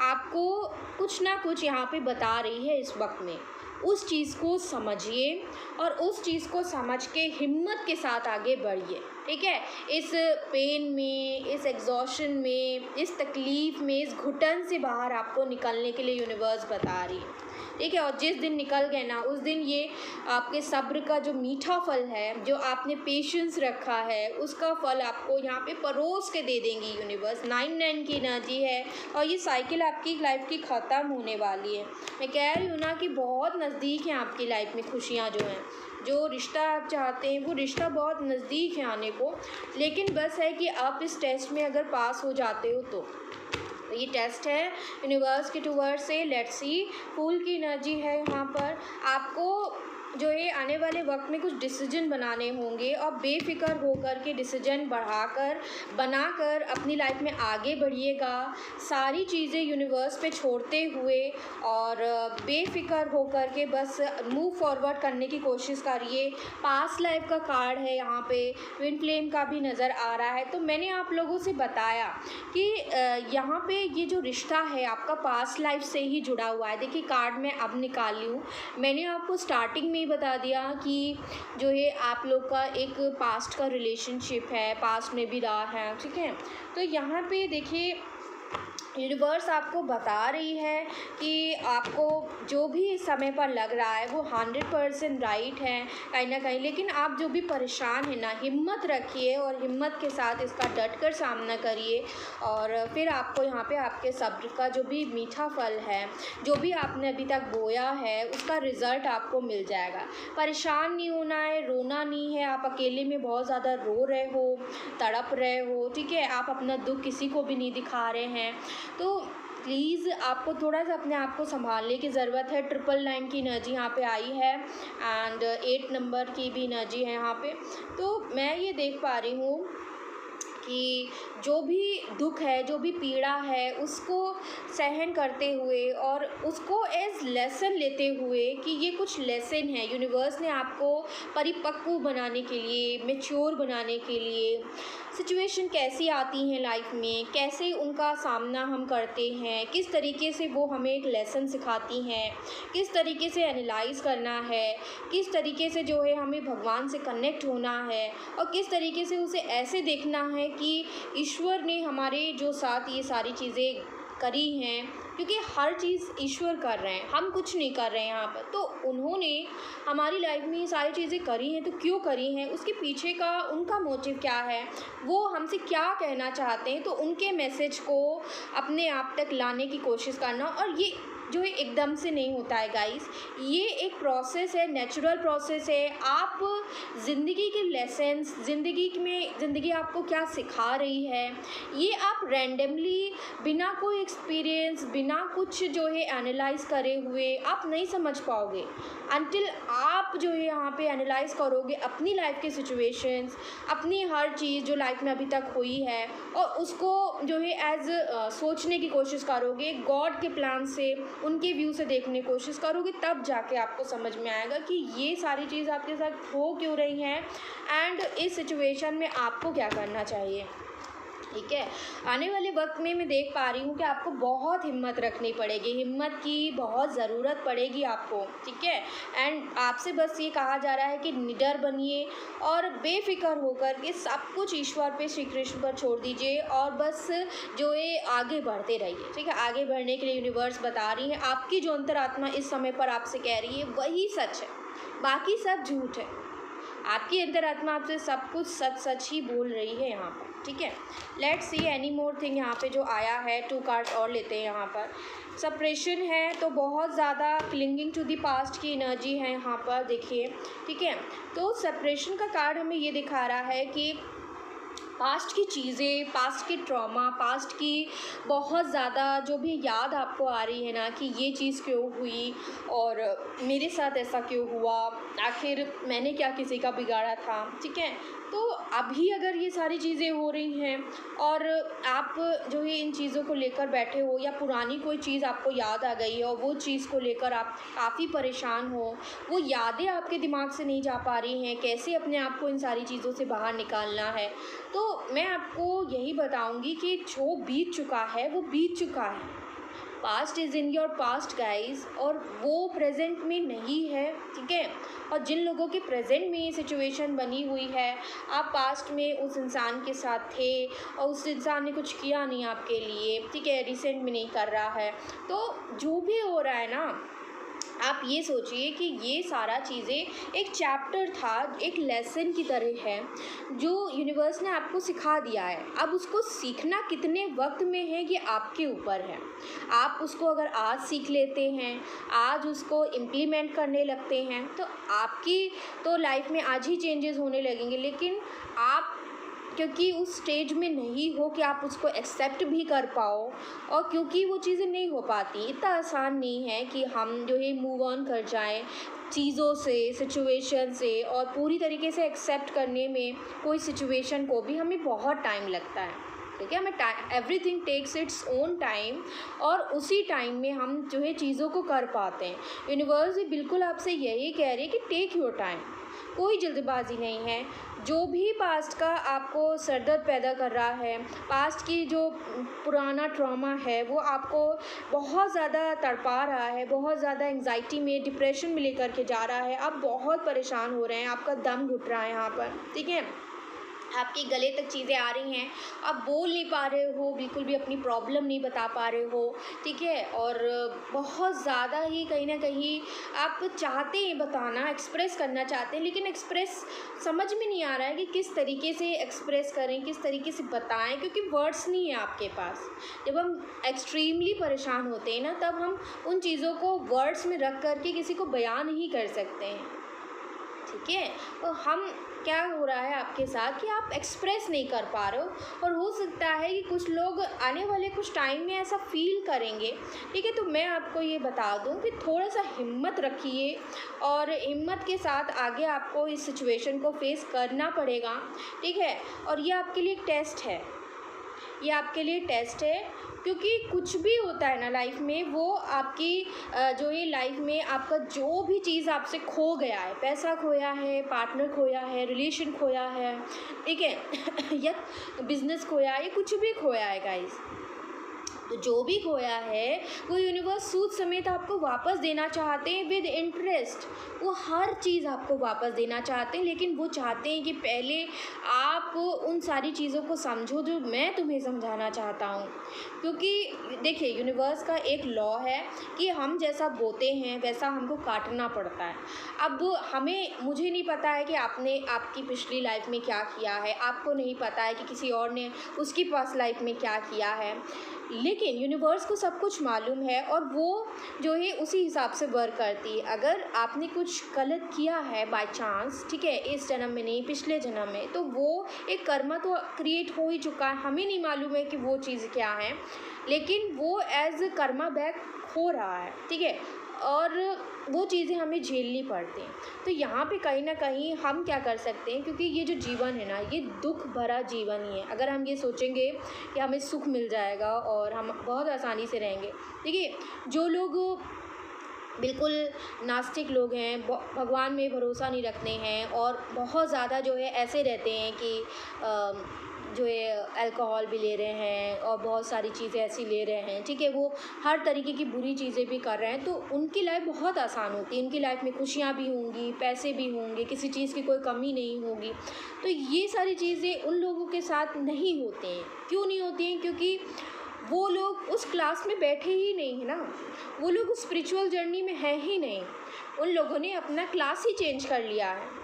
आपको कुछ ना कुछ यहाँ पे बता रही है इस वक्त में। उस चीज़ को समझिए और उस चीज़ को समझ के हिम्मत के साथ आगे बढ़िए, ठीक है। इस पेन में, इस एग्जॉशन में, इस तकलीफ़ में, इस घुटन से बाहर आपको निकलने के लिए यूनिवर्स बता रही है, ठीक है। और जिस दिन निकल गए ना, उस दिन ये आपके सब्र का जो मीठा फल है, जो आपने पेशेंस रखा है, उसका फल आपको यहाँ पे परोस के दे देंगी यूनिवर्स। 9 की एनर्जी है और ये साइकिल आपकी लाइफ की ख़त्म होने वाली है। मैं कह रही हूँ ना कि बहुत नज़दीक हैं आपकी लाइफ में खुशियाँ जो हैं, जो रिश्ता आप चाहते हैं वो रिश्ता बहुत नज़दीक है आने को। लेकिन बस है कि आप इस टेस्ट में अगर पास हो जाते हो तो ये टेस्ट है यूनिवर्स के टूवर्ड से। लेट्स सी, फूल की एनर्जी है यहाँ पर। आपको जो है आने वाले वक्त में कुछ डिसीजन बनाने होंगे और बेफिक्र होकर के डिसीजन बनाकर अपनी लाइफ में आगे बढ़िएगा। सारी चीज़ें यूनिवर्स पे छोड़ते हुए और बेफिक्र होकर के बस मूव फॉरवर्ड करने की कोशिश करिए। पास्ट लाइफ का कार्ड है यहाँ पे, ट्विन फ्लेम का भी नज़र आ रहा है। तो मैंने आप लोगों से बताया कि यहाँ पे ये जो रिश्ता है आपका पास्ट लाइफ से ही जुड़ा हुआ है। देखिए कार्ड मैं अब निकाल ली हूँ। मैंने आपको स्टार्टिंग में ही बता दिया कि जो है आप लोग का एक पास्ट का रिलेशनशिप है, पास्ट में भी रहा है, ठीक है। तो यहाँ पे देखिए यूनिवर्स आपको बता रही है कि आपको जो भी इस समय पर लग रहा है वो 100% राइट है कहीं ना कहीं, लेकिन आप जो भी परेशान है ना, हिम्मत रखिए और हिम्मत के साथ इसका डट कर सामना करिए और फिर आपको यहाँ पे आपके सब्र का जो भी मीठा फल है, जो भी आपने अभी तक बोया है, उसका रिज़ल्ट आपको मिल जाएगा। परेशान नहीं होना है, रोना नहीं है। आप अकेले में बहुत ज़्यादा रो रहे हो, तड़प रहे हो, ठीक है, आप अपना दुख किसी को भी नहीं दिखा रहे हैं, तो प्लीज़ आपको थोड़ा सा अपने आप को संभालने की ज़रूरत है। 999 की एनर्जी यहाँ पे आई है एंड 8 नंबर की भी एनर्जी है यहाँ पे। तो मैं ये देख पा रही हूँ कि जो भी दुख है, जो भी पीड़ा है, उसको सहन करते हुए और उसको एज लेसन लेते हुए कि ये कुछ लेसन है, यूनिवर्स ने आपको परिपक्व बनाने के लिए, मैच्योर बनाने के लिए। सिचुएशन कैसी आती हैं लाइफ में, कैसे उनका सामना हम करते हैं, किस तरीके से वो हमें एक लेसन सिखाती हैं, किस तरीके से एनालाइज़ करना है, किस तरीके से जो है हमें भगवान से कनेक्ट होना है और किस तरीके से उसे ऐसे देखना है कि ईश्वर ने हमारे जो साथ ये सारी चीज़ें करी हैं, क्योंकि हर चीज़ ईश्वर कर रहे हैं, हम कुछ नहीं कर रहे हैं यहाँ पर। तो उन्होंने हमारी लाइफ में ये सारी चीज़ें करी हैं, तो क्यों करी हैं, उसके पीछे का उनका मोटिव क्या है, वो हमसे क्या कहना चाहते हैं, तो उनके मैसेज को अपने आप तक लाने की कोशिश करना। और ये जो है एकदम से नहीं होता है गाइस, ये एक प्रोसेस है, नेचुरल प्रोसेस है। आप ज़िंदगी के लेसन्स, ज़िंदगी आपको क्या सिखा रही है, ये आप रैंडमली बिना कोई एक्सपीरियंस, बिना कुछ जो है एनालाइज़ करे हुए आप नहीं समझ पाओगे अनटिल आप जो है यहाँ पे एनालाइज़ करोगे अपनी लाइफ के सिचुएशंस, अपनी हर चीज़ जो लाइफ में अभी तक हुई है और उसको जो है एज सोचने की कोशिश करोगे, गॉड के प्लान से, उनके व्यू से देखने की कोशिश करोगे, तब जाके आपको समझ में आएगा कि ये सारी चीज़ आपके साथ हो क्यों रही हैं एंड इस सिचुएशन में आपको क्या करना चाहिए। ठीक है, आने वाले वक्त में मैं देख पा रही हूँ कि आपको बहुत हिम्मत रखनी पड़ेगी, हिम्मत की बहुत ज़रूरत पड़ेगी आपको। ठीक है, एंड आपसे बस ये कहा जा रहा है कि निडर बनिए और बेफिक्र होकर के सब कुछ ईश्वर पे, श्री कृष्ण पर छोड़ दीजिए और बस जो है आगे बढ़ते रहिए। ठीक है, आगे बढ़ने के लिए यूनिवर्स बता रही है, आपकी जो अंतरात्मा इस समय पर आपसे कह रही है वही सच है, बाकी सब झूठ है। आपकी अंतरात्मा आपसे सब कुछ सच सच ही बोल रही है यहाँ पर। ठीक है, let's see any more thing. यहाँ पे जो आया है 2 कार्ड्स और लेते हैं। यहाँ पर सप्रेशन है, तो बहुत ज़्यादा क्लिंगिंग टू द पास्ट की एनर्जी है यहाँ पर, देखिए। ठीक है, तो सप्रेशन का कार्ड हमें ये दिखा रहा है कि पास्ट की चीज़ें, पास्ट की ट्रॉमा, पास्ट की बहुत ज़्यादा जो भी याद आपको आ रही है ना कि ये चीज़ क्यों हुई और मेरे साथ ऐसा क्यों हुआ, आखिर मैंने क्या किसी का बिगाड़ा था। ठीक है, तो अभी अगर ये सारी चीज़ें हो रही हैं और आप जो है इन चीज़ों को लेकर बैठे हो या पुरानी कोई चीज़ आपको याद आ गई है और वो चीज़ को लेकर आप काफ़ी परेशान हो, वो यादें आपके दिमाग से नहीं जा पा रही हैं, कैसे अपने आप को इन सारी चीज़ों से बाहर निकालना है, तो मैं आपको यही बताऊंगी कि जो बीत चुका है वो बीत चुका है। Past is in your past guys, और वो प्रेजेंट में नहीं है। ठीक है, और जिन लोगों के प्रेजेंट में ये सिचुएशन बनी हुई है, आप पास्ट में उस इंसान के साथ थे और उस इंसान ने कुछ किया नहीं आपके लिए। ठीक है, रिसेंट में नहीं कर रहा है, तो जो भी हो रहा है ना, आप ये सोचिए कि ये सारा चीज़ें एक चैप्टर था, एक लेसन की तरह है जो यूनिवर्स ने आपको सिखा दिया है। अब उसको सीखना कितने वक्त में है ये आपके ऊपर है। आप उसको अगर आज सीख लेते हैं, आज उसको इम्प्लीमेंट करने लगते हैं, तो आपकी तो लाइफ में आज ही चेंजेस होने लगेंगे। लेकिन आप क्योंकि उस स्टेज में नहीं हो कि आप उसको एक्सेप्ट भी कर पाओ, और क्योंकि वो चीज़ें नहीं हो पाती, इतना आसान नहीं है कि हम जो है मूव ऑन कर जाएं चीज़ों से, सिचुएशन से, और पूरी तरीके से एक्सेप्ट करने में कोई सिचुएशन को भी हमें बहुत टाइम लगता है। ठीक है, हमें everything takes its own time, और उसी टाइम में हम जो है चीज़ों को कर पाते हैं। यूनिवर्स भी बिल्कुल आपसे यही कह रही है कि टेक योर टाइम, कोई जल्दबाजी नहीं है। जो भी पास्ट का आपको सरदर्द पैदा कर रहा है, पास्ट की जो पुराना ट्रॉमा है वो आपको बहुत ज़्यादा तड़पा रहा है, बहुत ज़्यादा एंग्जाइटी में, डिप्रेशन में लेकर के जा रहा है, आप बहुत परेशान हो रहे हैं, आपका दम घुट रहा है यहाँ पर। ठीक है, आपके गले तक चीज़ें आ रही हैं, आप बोल नहीं पा रहे हो, बिल्कुल भी अपनी प्रॉब्लम नहीं बता पा रहे हो, ठीक है। और बहुत ज़्यादा ही कहीं न कहीं आप चाहते हैं बताना, एक्सप्रेस करना चाहते हैं, लेकिन एक्सप्रेस समझ में नहीं आ रहा है कि किस तरीके से एक्सप्रेस करें, किस तरीके से बताएँ, क्योंकि वर्ड्स नहीं है आपके पास। जब हम एक्सट्रीमली परेशान होते हैं ना, तब हम उन चीज़ों को वर्ड्स में रख कर के किसी को बयान नहीं कर सकते हैं, ठीक है। तो हम क्या हो रहा है आपके साथ कि आप एक्सप्रेस नहीं कर पा रहे हो, और हो सकता है कि कुछ लोग आने वाले कुछ टाइम में ऐसा फील करेंगे, ठीक है। तो मैं आपको ये बता दूं कि थोड़ा सा हिम्मत रखिए, और हिम्मत के साथ आगे आपको इस सिचुएशन को फेस करना पड़ेगा, ठीक है। और ये आपके लिए एक टेस्ट है, ये आपके लिए टेस्ट है, क्योंकि कुछ भी होता है ना लाइफ में, वो आपकी जो ये लाइफ में आपका जो भी चीज़ आपसे खो गया है, पैसा खोया है, पार्टनर खोया है, रिलेशन खोया है, ठीक है या बिजनेस खोया है, या कुछ भी खोया है गाइस, तो जो भी खोया है वो यूनिवर्स सूद समेत आपको वापस देना चाहते हैं विद इंटरेस्ट। वो हर चीज़ आपको वापस देना चाहते हैं, लेकिन वो चाहते हैं कि पहले आप उन सारी चीज़ों को समझो जो मैं तुम्हें समझाना चाहता हूँ। क्योंकि देखिए, यूनिवर्स का एक लॉ है कि हम जैसा बोते हैं वैसा हमको काटना पड़ता है। अब मुझे नहीं पता है कि आपने आपकी पिछली लाइफ में क्या किया है, आपको नहीं पता है कि किसी और ने उसकी पास्ट लाइफ में क्या किया है, लेकिन यूनिवर्स को सब कुछ मालूम है, और वो जो है उसी हिसाब से वर्क करती है। अगर आपने कुछ गलत किया है बाय चांस, ठीक है, इस जन्म में नहीं पिछले जन्म में, तो वो एक कर्मा तो क्रिएट हो ही चुका है, हमें नहीं मालूम है कि वो चीज़ क्या है, लेकिन वो एज कर्मा बैक हो रहा है, ठीक है, और वो चीज़ें हमें झेलनी पड़ती हैं। तो यहाँ पे कहीं ना कहीं हम क्या कर सकते हैं, क्योंकि ये जो जीवन है ना, ये दुख भरा जीवन ही है। अगर हम ये सोचेंगे कि हमें सुख मिल जाएगा और हम बहुत आसानी से रहेंगे, देखिए जो लोग बिल्कुल नास्तिक लोग हैं, भगवान में भरोसा नहीं रखते हैं, और बहुत ज़्यादा जो है ऐसे रहते हैं कि जो है अल्कोहल भी ले रहे हैं और बहुत सारी चीज़ें ऐसी ले रहे हैं, ठीक है, वो हर तरीके की बुरी चीज़ें भी कर रहे हैं, तो उनकी लाइफ बहुत आसान होती है, उनकी लाइफ में खुशियाँ भी होंगी, पैसे भी होंगे, किसी चीज़ की कोई कमी नहीं होगी। तो ये सारी चीज़ें उन लोगों के साथ नहीं होते हैं। क्यों नहीं होती हैं? क्योंकि वो लोग उस क्लास में बैठे ही नहीं है ना, वो लोग उस स्पिरिचुअल जर्नी में है ही नहीं। उन लोगों ने अपना क्लास ही चेंज कर लिया है।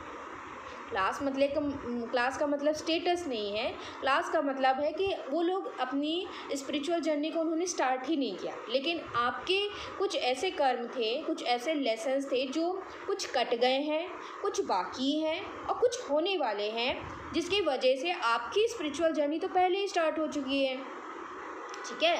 क्लास का मतलब स्टेटस नहीं है, क्लास का मतलब है कि वो लोग अपनी स्पिरिचुअल जर्नी को उन्होंने स्टार्ट ही नहीं किया। लेकिन आपके कुछ ऐसे कर्म थे, कुछ ऐसे लेसन्स थे जो कुछ कट गए हैं, कुछ बाकी हैं और कुछ होने वाले हैं, जिसकी वजह से आपकी स्पिरिचुअल जर्नी तो पहले ही स्टार्ट हो चुकी है, ठीक है।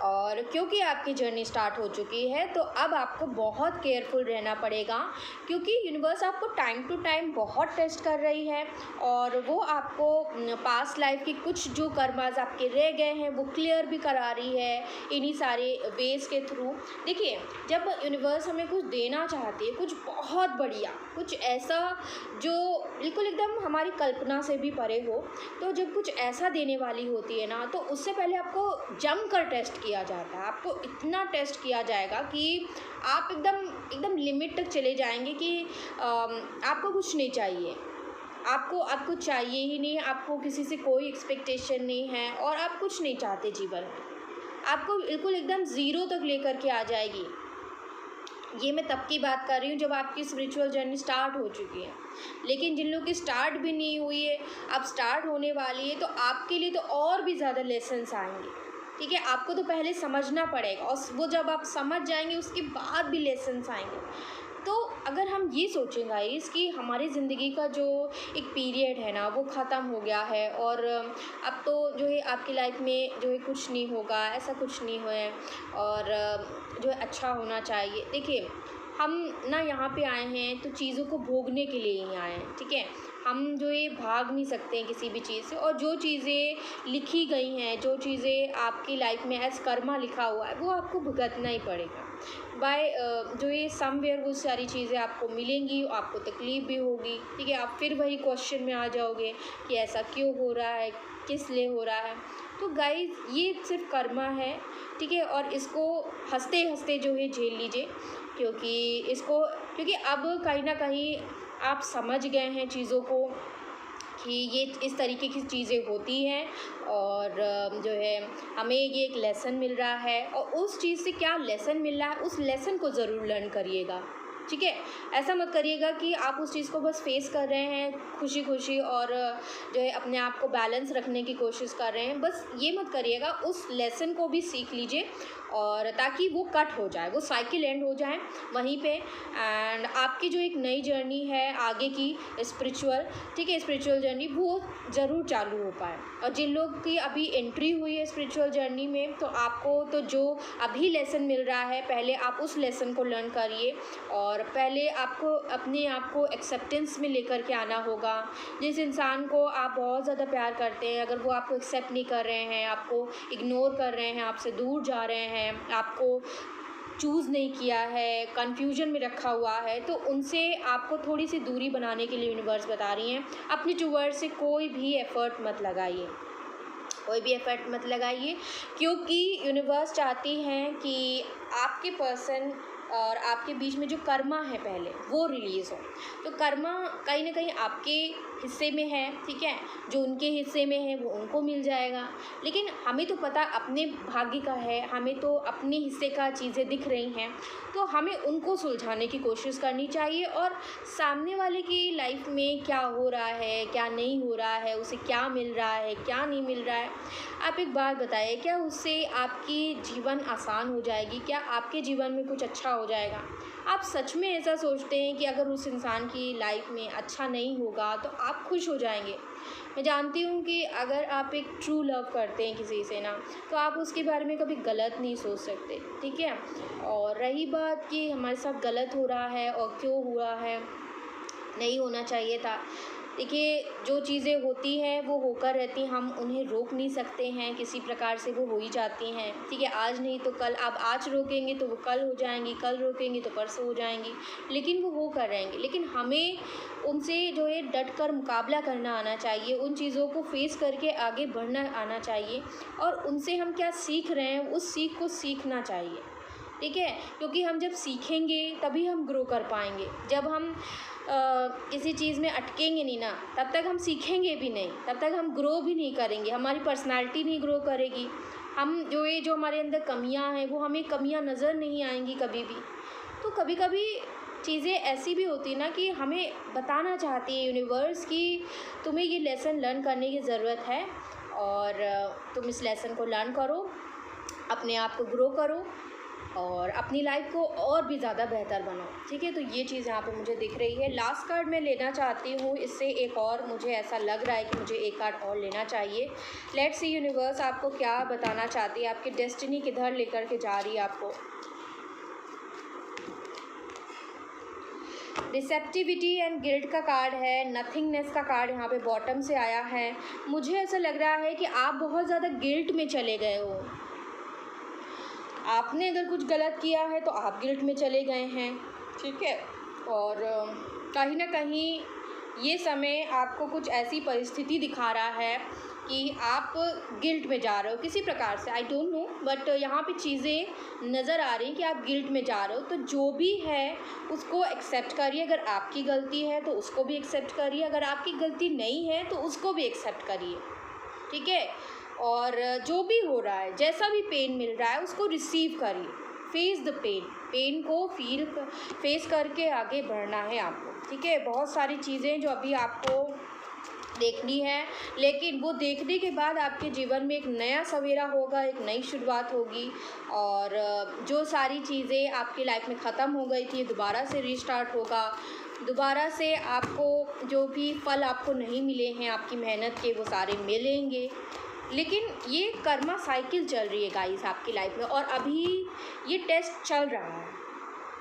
और क्योंकि आपकी जर्नी स्टार्ट हो चुकी है, तो अब आपको बहुत केयरफुल रहना पड़ेगा, क्योंकि यूनिवर्स आपको टाइम टू टाइम बहुत टेस्ट कर रही है, और वो आपको पास्ट लाइफ की कुछ जो कर्मास आपके रह गए हैं वो क्लियर भी करा रही है इन्हीं सारे वेज के थ्रू। देखिए, जब यूनिवर्स हमें कुछ देना चाहती है, कुछ बहुत बढ़िया, कुछ ऐसा जो बिल्कुल एकदम हमारी कल्पना से भी परे हो, तो जब कुछ ऐसा देने वाली होती है ना, तो उससे पहले आपको जमकर टेस्ट किया जाता है। आपको इतना टेस्ट किया जाएगा कि आप एकदम लिमिट तक चले जाएंगे कि आपको कुछ नहीं चाहिए, आपको चाहिए ही नहीं, आपको किसी से कोई एक्सपेक्टेशन नहीं है, और आप कुछ नहीं चाहते जीवन में, आपको बिल्कुल एकदम ज़ीरो तक लेकर के आ जाएगी। ये मैं तब की बात कर रही हूँ जब आपकी स्पिरिचुअल जर्नी स्टार्ट हो चुकी है। लेकिन जिन लोगों की स्टार्ट भी नहीं हुई है, अब स्टार्ट होने वाली है, तो आपके लिए तो और भी ज़्यादा लेसन्स आएंगे, ठीक है। आपको तो पहले समझना पड़ेगा, और वो जब आप समझ जाएंगे उसके बाद भी लेसन्स आएंगे। तो अगर हम ये सोचें गाइस कि हमारी ज़िंदगी का जो एक पीरियड है ना, वो ख़त्म हो गया है, और अब तो जो है आपकी लाइफ में जो है कुछ नहीं होगा, ऐसा कुछ नहीं है, और जो है अच्छा होना चाहिए। देखिए, हम ना यहाँ पे आए हैं तो चीज़ों को भोगने के लिए ही आए हैं, ठीक है। हम जो ये भाग नहीं सकते हैं किसी भी चीज़ से, और जो चीज़ें लिखी गई हैं, जो चीज़ें आपकी लाइफ में एज कर्मा लिखा हुआ है, वो आपको भुगतना ही पड़ेगा। बाय जो ये समवेयर वो सारी चीज़ें आपको मिलेंगी, आपको तकलीफ़ भी होगी, ठीक है। आप फिर वही क्वेश्चन में आ जाओगे कि ऐसा क्यों हो रहा है, किस लिए हो रहा है। तो गाइस, ये सिर्फ कर्मा है, ठीक है, और इसको हंसते हंसते जो है झेल लीजिए, क्योंकि अब कहीं ना कहीं आप समझ गए हैं चीज़ों को कि ये इस तरीके की चीज़ें होती हैं और जो है हमें ये एक लेसन मिल रहा है और उस चीज़ से क्या लेसन मिल रहा है उस लेसन को ज़रूर लर्न करिएगा, ठीक है। ऐसा मत करिएगा कि आप उस चीज़ को बस फेस कर रहे हैं खुशी खुशी और जो है अपने आप को बैलेंस रखने की कोशिश कर रहे हैं, बस ये मत करिएगा, उस लेसन को भी सीख लीजिए और ताकि वो कट हो जाए, वो साइकिल एंड हो जाए वहीं पे एंड आपकी जो एक नई जर्नी है आगे की स्पिरिचुअल, ठीक है, स्पिरिचुअल जर्नी वो ज़रूर चालू हो पाए। और जिन लोग की अभी एंट्री हुई है स्पिरिचुअल जर्नी में तो आपको तो जो अभी लेसन मिल रहा है पहले आप उस लेसन को लर्न करिए और पहले आपको अपने आप को एक्सेप्टेंस में लेकर के आना होगा। जिस इंसान को आप बहुत ज़्यादा प्यार करते हैं अगर वो आपको एक्सेप्ट नहीं कर रहे हैं, आपको इग्नोर कर रहे हैं, आपसे दूर जा रहे हैं, आपको चूज़ नहीं किया है, कन्फ्यूजन में रखा हुआ है, तो उनसे आपको थोड़ी सी दूरी बनाने के लिए यूनिवर्स बता रही हैं अपनी टूवर्ड से कोई भी एफ़र्ट मत लगाइए, कोई भी एफ़र्ट मत लगाइए क्योंकि यूनिवर्स चाहती हैं कि आपके पर्सन और आपके बीच में जो कर्मा है पहले वो रिलीज़ हो। तो कर्मा कहीं ना कहीं आपके हिस्से में है, ठीक है, जो उनके हिस्से में है वो उनको मिल जाएगा, लेकिन हमें तो पता अपने भाग्य का है, हमें तो अपने हिस्से का चीज़ें दिख रही हैं, तो हमें उनको सुलझाने की कोशिश करनी चाहिए और सामने वाले की लाइफ में क्या हो रहा है क्या नहीं हो रहा है, उसे क्या मिल रहा है क्या नहीं मिल रहा है, आप एक बात बताइए, क्या उससे आपकी जीवन आसान हो जाएगी, क्या आपके जीवन में कुछ अच्छा हो जाएगा? आप सच में ऐसा सोचते हैं कि अगर उस इंसान की लाइफ में अच्छा नहीं होगा तो आप खुश हो जाएंगे? मैं जानती हूँ कि अगर आप एक ट्रू लव करते हैं किसी से ना तो आप उसके बारे में कभी गलत नहीं सोच सकते, ठीक है। और रही बात कि हमारे साथ गलत हो रहा है और क्यों हुआ है, नहीं होना चाहिए था, देखिए जो चीज़ें होती हैं वो होकर रहती, हम उन्हें रोक नहीं सकते हैं, किसी प्रकार से वो हो ही जाती हैं, ठीक है। आज नहीं तो कल, आप आज रोकेंगे तो वो कल हो जाएंगी, कल रोकेंगे तो परसों हो जाएंगी, लेकिन वो कर रहेंगे। लेकिन हमें उनसे जो है डट कर मुकाबला करना आना चाहिए, उन चीज़ों को फेस करके आगे बढ़ना आना चाहिए और उनसे हम क्या सीख रहे हैं उस सीख को सीखना चाहिए, ठीक है। क्योंकि हम जब सीखेंगे तभी हम ग्रो कर पाएंगे, जब हम किसी चीज़ में अटकेंगे नहीं ना तब तक हम सीखेंगे भी नहीं, तब तक हम ग्रो भी नहीं करेंगे, हमारी पर्सनालिटी नहीं ग्रो करेगी, हम जो हमारे अंदर कमियां हैं वो हमें कमियां नज़र नहीं आएंगी कभी भी। तो कभी कभी चीज़ें ऐसी भी होती ना कि हमें बताना चाहती है यूनिवर्स कि तुम्हें ये लेसन लर्न करने की ज़रूरत है और तुम इस लेसन को लर्न करो, अपने आप को ग्रो करो और अपनी लाइफ को और भी ज़्यादा बेहतर बनाओ, ठीक है। तो ये चीज़ यहाँ पे मुझे दिख रही है। लास्ट कार्ड मैं लेना चाहती हूँ, इससे एक और मुझे ऐसा लग रहा है कि मुझे एक कार्ड और लेना चाहिए। लेट्स सी यूनिवर्स आपको क्या बताना चाहती है, आपकी डेस्टिनी किधर लेकर के जा रही है आपको। रिसेप्टिविटी एंड गिल्ट का कार्ड है, नथिंगनेस का कार्ड यहाँ पे बॉटम से आया है। मुझे ऐसा लग रहा है कि आप बहुत ज़्यादा गिल्ट में चले गए हो, आपने अगर कुछ गलत किया है तो आप गिल्ट में चले गए हैं, ठीक है। और कहीं ना कहीं ये समय आपको कुछ ऐसी परिस्थिति दिखा रहा है कि आप गिल्ट में जा रहे हो किसी प्रकार से, आई डोंट नो, बट यहाँ पे चीज़ें नज़र आ रही हैं कि आप गिल्ट में जा रहे हो। तो जो भी है उसको एक्सेप्ट करिए, अगर आपकी गलती है तो उसको भी एक्सेप्ट करिए, अगर आपकी गलती नहीं है तो उसको भी एक्सेप्ट करिए, ठीक है। और जो भी हो रहा है, जैसा भी पेन मिल रहा है उसको रिसीव करिए, फेस द पेन, पेन को फेस करके आगे बढ़ना है आपको, ठीक है। बहुत सारी चीज़ें जो अभी आपको देखनी है, लेकिन वो देखने के बाद आपके जीवन में एक नया सवेरा होगा, एक नई शुरुआत होगी और जो सारी चीज़ें आपकी लाइफ में ख़त्म हो गई थी दोबारा से रीस्टार्ट होगा, दोबारा से आपको जो भी फल आपको नहीं मिले हैं आपकी मेहनत के वो सारे मिलेंगे। लेकिन ये कर्मा साइकिल चल रही है गाइस आपकी लाइफ में और अभी ये टेस्ट चल रहा है,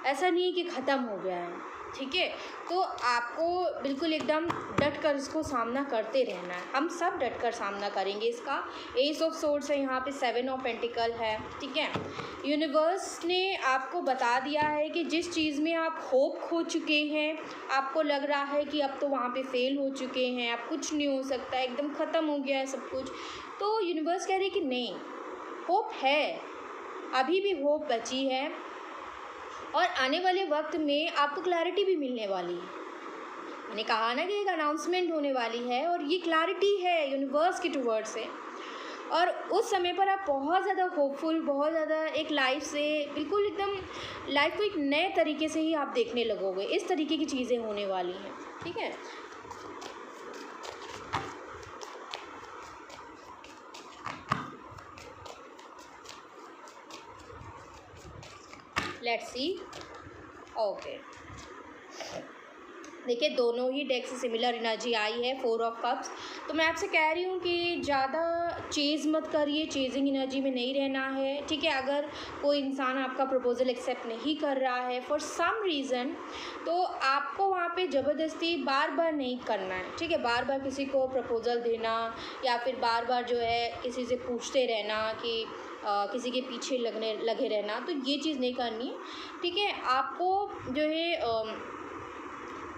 ऐसा नहीं है कि ख़त्म हो गया है, ठीक है। तो आपको बिल्कुल एकदम डट कर इसको सामना करते रहना है, हम सब डट कर सामना करेंगे इसका। एस ऑफ सोर्ड्स है यहाँ पे, 7 ऑफ पेंटिकल है, ठीक है। यूनिवर्स ने आपको बता दिया है कि जिस चीज़ में आप होप खो चुके हैं, आपको लग रहा है कि अब तो वहाँ पे फेल हो चुके हैं, अब कुछ नहीं हो सकता, एकदम ख़त्म हो गया है सब कुछ, तो यूनिवर्स कह रही है कि नहीं, होप है, अभी भी होप बची है और आने वाले वक्त में आपको क्लैरिटी भी मिलने वाली है, मैंने कहा ना कि एक अनाउंसमेंट होने वाली है और ये क्लैरिटी है यूनिवर्स के टूवर्ड्स से। और उस समय पर आप बहुत ज़्यादा होपफुल, बहुत ज़्यादा एक लाइफ से बिल्कुल एकदम लाइफ को एक नए तरीके से ही आप देखने लगोगे। इस तरीके की चीज़ें होने वाली हैं, ठीक है। Let's see. ओके, देखिए दोनों ही डेक से सिमिलर एनर्जी आई है, 4 ऑफ कप्स। तो मैं आपसे कह रही हूँ कि ज़्यादा चेज़ मत करिए, चेजिंग एनर्जी में नहीं रहना है, ठीक है। अगर कोई इंसान आपका प्रपोज़ल एक्सेप्ट नहीं कर रहा है फॉर सम रीज़न, तो आपको वहाँ पे ज़बरदस्ती बार बार नहीं करना है, ठीक है। बार बार किसी को प्रपोज़ल देना या फिर बार बार जो है किसी से पूछते रहना कि किसी के पीछे लगे रहना, तो ये चीज़ नहीं करनी है, ठीक है। आपको जो है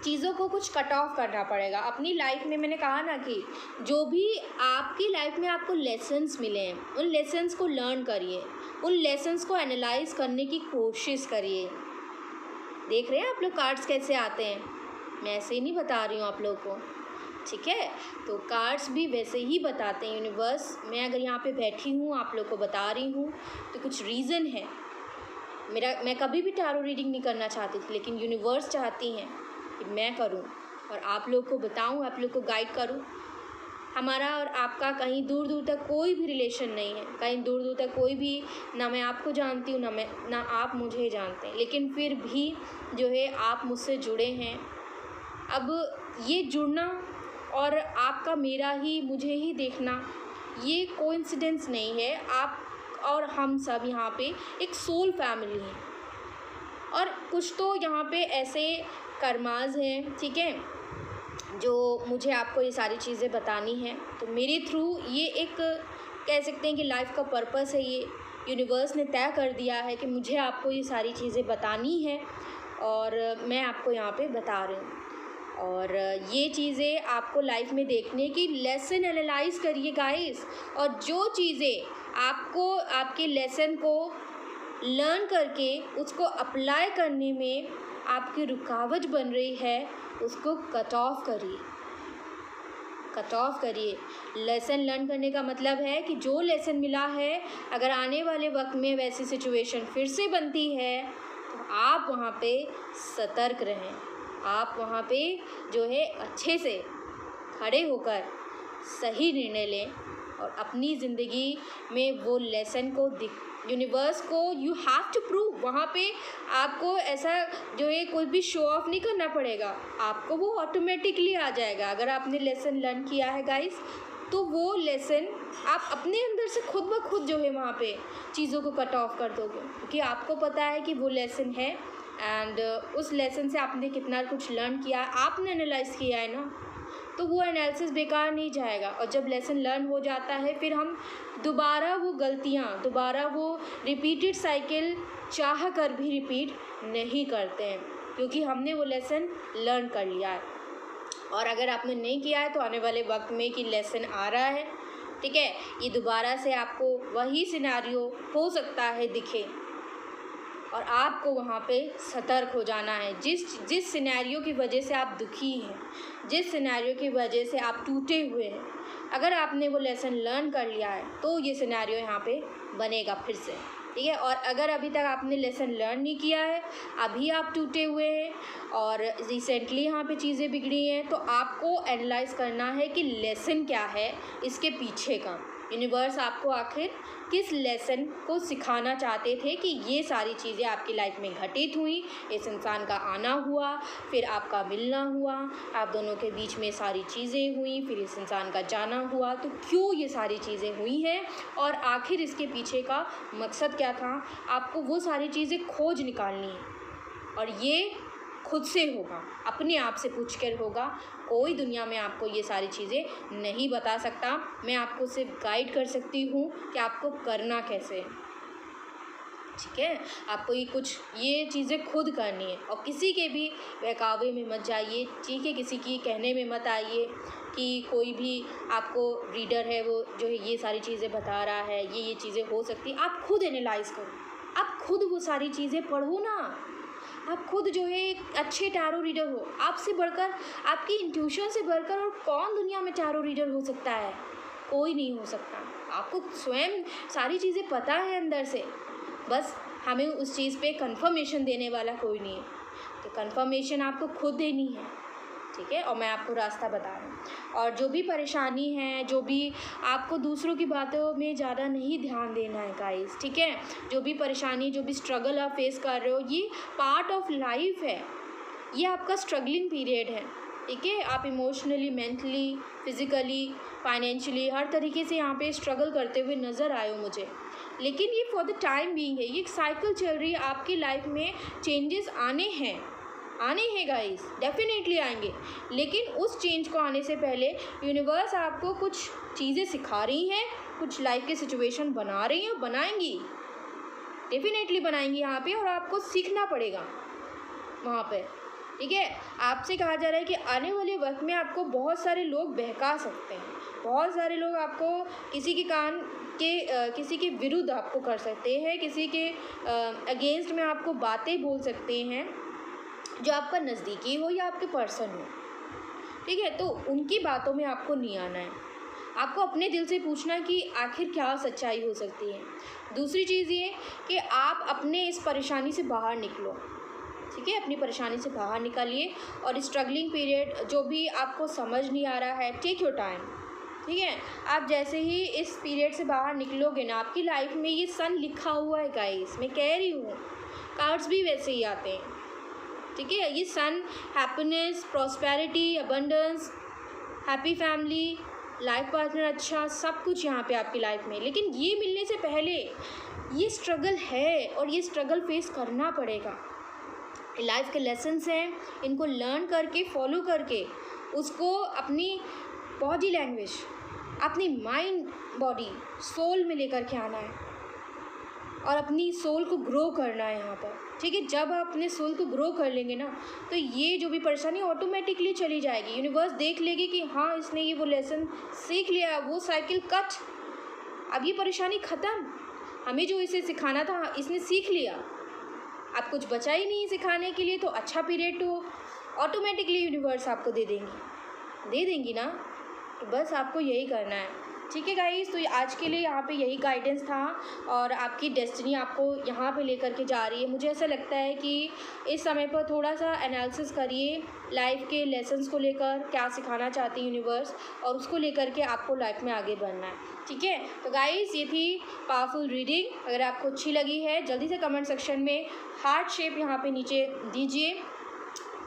चीज़ों को कुछ कट ऑफ करना पड़ेगा अपनी लाइफ में। मैंने कहा ना कि जो भी आपकी लाइफ में आपको लेसन्स मिले हैं, उन लेसन्स को लर्न करिए, उन लेसन्स को एनालाइज करने की कोशिश करिए। देख रहे हैं आप लोग कार्ड्स कैसे आते हैं, मैं ऐसे ही नहीं बता रही हूँ आप लोग को, ठीक है। तो कार्ड्स भी वैसे ही बताते हैं यूनिवर्स। मैं अगर यहाँ पे बैठी हूँ आप लोग को बता रही हूँ तो कुछ रीज़न है। मैं कभी भी टैरो रीडिंग नहीं करना चाहती थी, लेकिन यूनिवर्स चाहती हैं कि मैं करूं और आप लोग को बताऊं, आप लोग को गाइड करूं। हमारा और आपका कहीं दूर दूर तक कोई भी रिलेशन नहीं है, कहीं दूर दूर तक कोई भी, ना मैं आपको जानती हूँ ना आप मुझे जानते हैं, लेकिन फिर भी जो है आप मुझसे जुड़े हैं। अब ये जुड़ना और आपका मेरा ही मुझे ही देखना, ये कोइंसिडेंस नहीं है। आप और हम सब यहाँ पे एक सोल फैमिली हैं और कुछ तो यहाँ पे ऐसे कर्माज हैं, ठीक है, जो मुझे आपको ये सारी चीज़ें बतानी हैं। तो मेरे थ्रू ये एक कह सकते हैं कि लाइफ का पर्पस है, ये यूनिवर्स ने तय कर दिया है कि मुझे आपको ये सारी चीज़ें बतानी है और मैं आपको यहाँ पे बता रही हूँ। और ये चीज़ें आपको लाइफ में देखने की, लेसन एनालाइज करिए गाइस। और जो चीज़ें आपको आपके लेसन को लर्न करके उसको अप्लाई करने में आपकी रुकावट बन रही है, उसको कट ऑफ करिए, कट ऑफ करिए। लेसन लर्न करने का मतलब है कि जो लेसन मिला है, अगर आने वाले वक्त में वैसी सिचुएशन फिर से बनती है तो आप वहाँ पे सतर्क रहें, आप वहाँ पे जो है अच्छे से खड़े होकर सही निर्णय लें और अपनी ज़िंदगी में वो लेसन को यूनिवर्स को यू हैव टू प्रूव। वहाँ पे आपको ऐसा जो है कोई भी शो ऑफ नहीं करना पड़ेगा, आपको वो ऑटोमेटिकली आ जाएगा। अगर आपने लेसन लर्न किया है गाइस, तो वो लेसन आप अपने अंदर से खुद ब खुद जो है वहाँ पे चीज़ों को कट ऑफ कर दोगे, क्योंकि आपको पता है कि वो लेसन है एंड उस लेसन से आपने कितना कुछ लर्न किया, आपने एनालाइज किया है ना, तो वो एनालिसिस बेकार नहीं जाएगा। और जब लेसन लर्न हो जाता है, फिर हम दोबारा वो गलतियाँ, दोबारा वो रिपीटेड साइकिल चाह कर भी रिपीट नहीं करते हैं, क्योंकि हमने वो लेसन लर्न कर लिया है। और अगर आपने नहीं किया है तो आने वाले वक्त में कि लेसन आ रहा है, ठीक है, ये दोबारा से आपको वही सिनेरियो हो सकता है दिखे और आपको वहाँ पे सतर्क हो जाना है। जिस सिनेरियो की वजह से आप दुखी हैं, जिस सिनेरियो की वजह से आप टूटे हुए हैं, अगर आपने वो लेसन लर्न कर लिया है तो ये सिनेरियो यहाँ पे बनेगा फिर से, ठीक है। और अगर अभी तक आपने लेसन लर्न नहीं किया है, अभी आप टूटे हुए हैं और रिसेंटली यहाँ पे चीज़ें बिगड़ी हैं, तो आपको एनालाइज करना है कि लेसन क्या है इसके पीछे का। यूनिवर्स आपको आखिर किस लेसन को सिखाना चाहते थे कि ये सारी चीज़ें आपकी लाइफ में घटित हुई, इस इंसान का आना हुआ, फिर आपका मिलना हुआ, आप दोनों के बीच में सारी चीज़ें हुई, फिर इस इंसान का जाना हुआ, तो क्यों ये सारी चीज़ें हुई हैं और आखिर इसके पीछे का मकसद क्या था। आपको वो सारी चीज़ें खोज निकालनी है और ये खुद से होगा, अपने आप से पूछ कर होगा। कोई दुनिया में आपको ये सारी चीज़ें नहीं बता सकता। मैं आपको सिर्फ गाइड कर सकती हूँ कि आपको करना कैसे है, ठीक है। आपको ये चीज़ें खुद करनी है और किसी के भी बहकावे में मत जाइए, ठीक है। किसी की कहने में मत आइए कि कोई भी आपको रीडर है वो जो है ये सारी चीज़ें बता रहा है, ये चीज़ें हो सकती। आप खुद एनालाइज करो, आप खुद वो सारी चीज़ें पढ़ो ना, आप खुद जो है एक अच्छे टैरो रीडर हो। आपसे बढ़कर, आपकी इंट्यूशन से बढ़कर और कौन दुनिया में टैरो रीडर हो सकता है? कोई नहीं हो सकता। आपको स्वयं सारी चीज़ें पता है अंदर से, बस हमें उस चीज़ पे कंफर्मेशन देने वाला कोई नहीं है। तो कंफर्मेशन आपको खुद देनी है, ठीक है? और मैं आपको रास्ता बता रहा हूँ। और जो भी परेशानी है, जो भी आपको दूसरों की बातों में ज़्यादा नहीं ध्यान देना है गाइस, ठीक है? जो भी परेशानी, जो भी स्ट्रगल आप फेस कर रहे हो, ये पार्ट ऑफ लाइफ है। ये आपका स्ट्रगलिंग पीरियड है, ठीक है? आप इमोशनली, मेंटली, फिज़िकली, फाइनेंशियली हर तरीके से यहाँ पे स्ट्रगल करते हुए नज़र आए हो मुझे। लेकिन ये फॉर द टाइम बीइंग है, ये एक साइकिल चल रही है। आपकी लाइफ में चेंजेस आने हैं गाइस, डेफिनेटली आएंगे। लेकिन उस चेंज को आने से पहले यूनिवर्स आपको कुछ चीज़ें सिखा रही हैं, कुछ लाइफ के सिचुएशन बना रही हैं, बनाएंगी, डेफिनेटली बनाएंगी यहाँ पे। और आपको सीखना पड़ेगा वहाँ पे, ठीक है? आपसे कहा जा रहा है कि आने वाले वक्त में आपको बहुत सारे लोग बहका सकते हैं, बहुत सारे लोग आपको किसी के कान के किसी के विरुद्ध आपको कर सकते हैं, किसी के अगेंस्ट में आपको बातें बोल सकते हैं, जो आपका नज़दीकी हो या आपके पर्सन हो, ठीक है? तो उनकी बातों में आपको नहीं आना है। आपको अपने दिल से पूछना कि आखिर क्या सच्चाई हो सकती है। दूसरी चीज़ ये कि आप अपने इस परेशानी से बाहर निकलो, ठीक है? अपनी परेशानी से बाहर निकालिए। और स्ट्रगलिंग पीरियड जो भी आपको समझ नहीं आ रहा है, टेक योर टाइम, ठीक है? आप जैसे ही इस पीरियड से बाहर निकलोगे ना, आपकी लाइफ में ये सन लिखा हुआ है गाइस, मैं कह रही हूँ, कार्ड्स भी वैसे ही आते हैं, ठीक है? ये sun happiness, prosperity, abundance, happy family, life partner अच्छा, सब कुछ यहाँ पे आपकी लाइफ में। लेकिन ये मिलने से पहले ये स्ट्रगल है और ये स्ट्रगल फेस करना पड़ेगा। लाइफ के लेसन्स हैं, इनको लर्न करके, फॉलो करके, उसको अपनी बॉडी लैंग्वेज, अपनी माइंड, बॉडी, सोल में लेकर के आना है और अपनी सोल को ग्रो करना है यहाँ पर, ठीक है? जब आप अपने सोल को ग्रो कर लेंगे ना, तो ये जो भी परेशानी ऑटोमेटिकली चली जाएगी। यूनिवर्स देख लेगी कि हाँ, इसने ये वो लेसन सीख लिया, वो साइकिल कट, अब ये परेशानी ख़त्म, हमें जो इसे सिखाना था इसने सीख लिया, अब कुछ बचा ही नहीं सिखाने के लिए। तो अच्छा पीरियड तो ऑटोमेटिकली यूनिवर्स आपको दे देंगी ना। तो बस आपको यही करना है, ठीक है गाइस? तो आज के लिए यहाँ पे यही गाइडेंस था और आपकी डेस्टिनी आपको यहाँ पे लेकर के जा रही है। मुझे ऐसा लगता है कि इस समय पर थोड़ा सा एनालिसिस करिए लाइफ के लेसन्स को लेकर, क्या सिखाना चाहती है यूनिवर्स, और उसको लेकर के आपको लाइफ में आगे बढ़ना है, ठीक है? तो गाइस, ये थी पावरफुल रीडिंग। अगर आपको अच्छी लगी है, जल्दी से कमेंट सेक्शन में हार्ट शेप यहाँ पे नीचे दीजिए,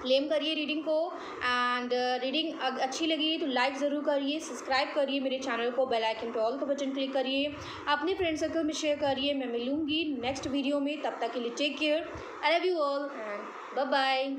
क्लेम करिए रीडिंग को। एंड रीडिंग अच्छी लगी तो लाइक ज़रूर करिए, सब्सक्राइब करिए मेरे चैनल को, बेल आइकन पे ऑल का बटन क्लिक करिए, अपने फ्रेंड सर्कल में शेयर करिए। मैं मिलूँगी नेक्स्ट वीडियो में, तब तक के लिए take care, I love you all and bye bye.